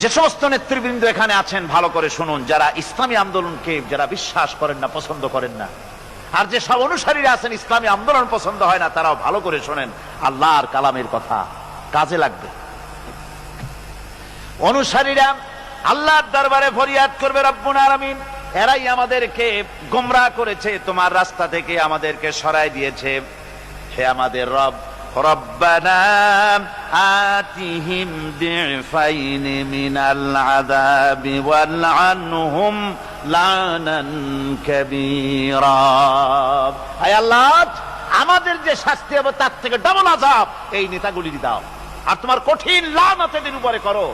যে সমস্ত নেতৃবৃন্দ এখানে আছেন ভালো করে শুনুন, যারা ইসলামী আন্দোলনকে যারা বিশ্বাস করেন না, পছন্দ করেন না, আর যে সব অনুসারীরা আছেন ইসলামী আন্দোলন পছন্দ হয় না, তারাও ভালো করে শোনেন, আল্লাহর কালামের কথা কাজে লাগবে। অনুসারীরা আল্লাহর দরবারে ফরিয়াদ করবে, রব্বুল আলামিন এরাই আমাদেরকে গোমরাহ করেছে, তোমার রাস্তা থেকে আমাদেরকে সরাই দিয়েছে। হে আমাদের রব, রব্বানা আতিহিম দিফাইন মিনাল আযাবি ওয়ালআনহুম লানান কাবীরা। আয় আল্লাহ, আমাদের যে শাস্তি হবে তার থেকে ডাবল আযাব এই নেতাগুলির দাও, আর তোমার কঠিন লানত এদের উপরে করো।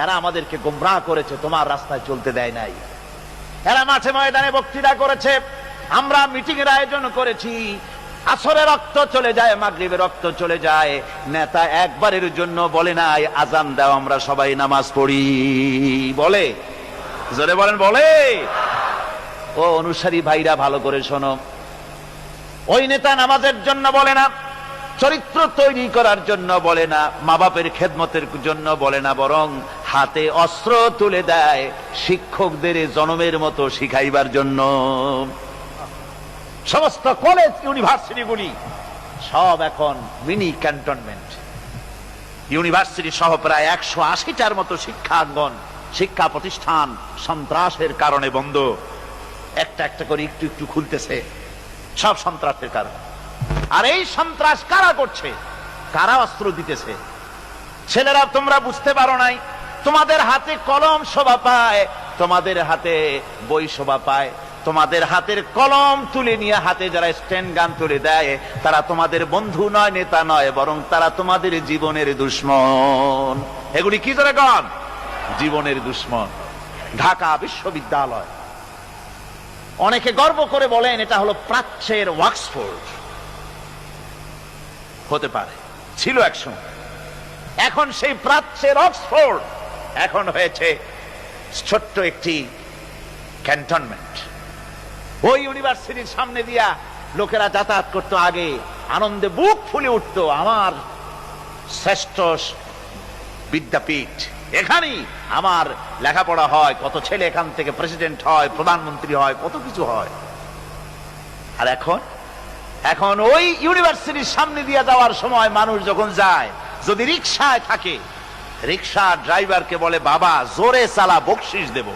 এরা আমাদেরকে গোমরাহ করেছে, তোমার রাস্তায় চলতে দেয় নাই। এরা মাঠে ময়দানে বক্তৃতা করেছে, আমরা মিটিং এর আয়োজন করেছি, আসরে রক্ত চলে যায়, মাগরিবে রক্ত চলে যায়, নেতা একবারের জন্য বলে নাই আজান দাও আমরা সবাই নামাজ পড়ি। বলে? জোরে বলেন, বলে? ও অনুসারী ভাইরা ভালো করে শোনো, ওই নেতা নামাজের জন্য বলে না, চরিত্র তৈরি করার জন্য বলে না, মা বাপের খেদমতের জন্য বলে না, বরং হাতে অস্ত্র তুলে দেয় শিক্ষকদের জনমের মতো শিখাইবার জন্য। সমস্ত কলেজ ইউনিভার্সিটিগুলি সব এখন মিনি ক্যান্টনমেন্ট। ইউনিভার্সিটি সহ প্রায় 180টার মতো শিক্ষাঙ্গন, শিক্ষা প্রতিষ্ঠান সন্ত্রাসের কারণে বন্ধ। একটা একটা করে একটু একটু খুলতেছে, সব সন্ত্রাসের কারণে। আর এই সন্ত্রাস কারা করছে? কারা অস্ত্র দিতেছে? ছেলেরা, তোমরা বুঝতে পারো নাই, তোমাদের হাতে কলম শোভা পায়, তোমাদের হাতে বই শোভা পায়, তোমাদের হাতের কলম তুলে নিয়ে হাতে যারা স্ট্যান্ড গান তুলে দেয়, তারা তোমাদের বন্ধু নয়, নেতা নয়, বরং তারা তোমাদের জীবনের দুশ্মন। এগুলি কি করে গান? জীবনের দুশ্মন। ঢাকা বিশ্ববিদ্যালয়, অনেকে গর্ব করে বলেন এটা হলো প্রাচ্যের অক্সফোর্ড। হতে পারে, ছিল একসময়। এখন সেই প্রাচ্যের অক্সফোর্ড এখন হয়েছে ছোট্ট একটি ক্যান্টনমেন্ট। ওই ইউনিভার্সিটির সামনে দিয়া লোকেরা যাতায়াত করতো, আগে আনন্দে বুক ফুলে উঠতো, আমার শ্রেষ্ঠ বিদ্যাপীঠ, এখানেই আমার লেখাপড়া হয়, কত ছেলে এখান থেকে প্রেসিডেন্ট হয়, প্রধানমন্ত্রী হয়, কত কিছু হয়। আর এখন ওই ইউনিভার্সিটির সামনে দিয়ে যাওয়ার সময় মানুষ যখন যায়, যদি রিকশায় থাকে, রিকশা ড্রাইভারকে বলে বাবা জোরে চালা, বকশিস দেব।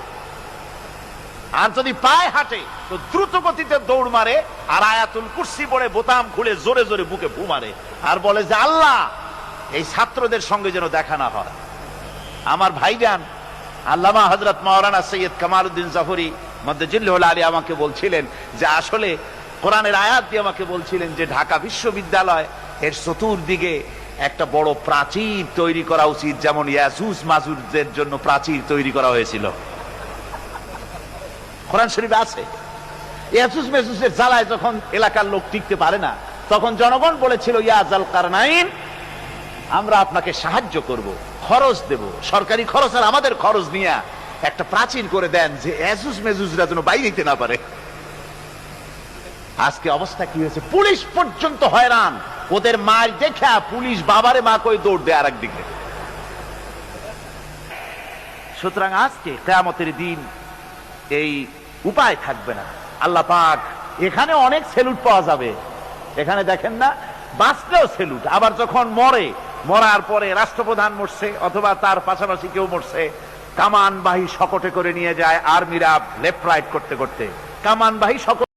আর যদি পায়ে হাঁটে তো দ্রুত গতিতে দৌড় মারে, আর আয়াতুল কুরসি পড়ে বোতাম খুলে জোরে জোরে বুকে ফু মারে, আর বলে যে আল্লাহ এই ছাত্রদের সঙ্গে যেন দেখা না হয়। আমার ভাইজান আল্লামা হযরত মাওলানা সৈয়দ কামালউদ্দিন জাফরি মাদ্দাজিল্লাহুল আলী আমাকে বলছিলেন যে আসলে কোরআনের আয়াত দিয়ে আমাকে বলছিলেন যে ঢাকা বিশ্ববিদ্যালয় এর চতুর্দিকে একটা বড় প্রাচীর তৈরি করা উচিত, যেমন ইয়াজুজ মাজুজের জন্য প্রাচীর তৈরি করা হয়েছিল। কোরআন শরীফে আছে। ইয়াজুজ মাজুজের জ্বালায় যখন এলাকার লোক টিকতে পারে না, তখন জনগণ বলেছিল ইয়া যাল কারনাইন, আমরা আপনাকে সাহায্য করব, খরচ দেব, সরকারি খরচ আর আমাদের খরচ নিয়ে একটা প্রাচীর করে দেন যে ইয়াজুজ মাজুজরা যেন বাইরে যেতে না পারে। আজকে অবস্থা কি হয়েছে? পুলিশ পর্যন্ত হয়রান, ওদের মার দেখা পুলিশ বাবারে মা কই দৌড় দেয় আর একদিকে। সুতরাং আজকে কিয়ামতের দিন এই উপায় থাকবে না। আল্লাহ পাক এখানে অনেক সেলুট পাওয়া যাবে, এখানে দেখেন না, বাঁচলেও সেলুট, আবার যখন মরার পরে রাষ্ট্রপ্রধান মরছে অথবা তার পাশাপাশি কেউ মরছে, কামানবাহী শকটে করে নিয়ে যায় আর্মিরা লেফট রাইট করতে করতে, কামানবাহী শকট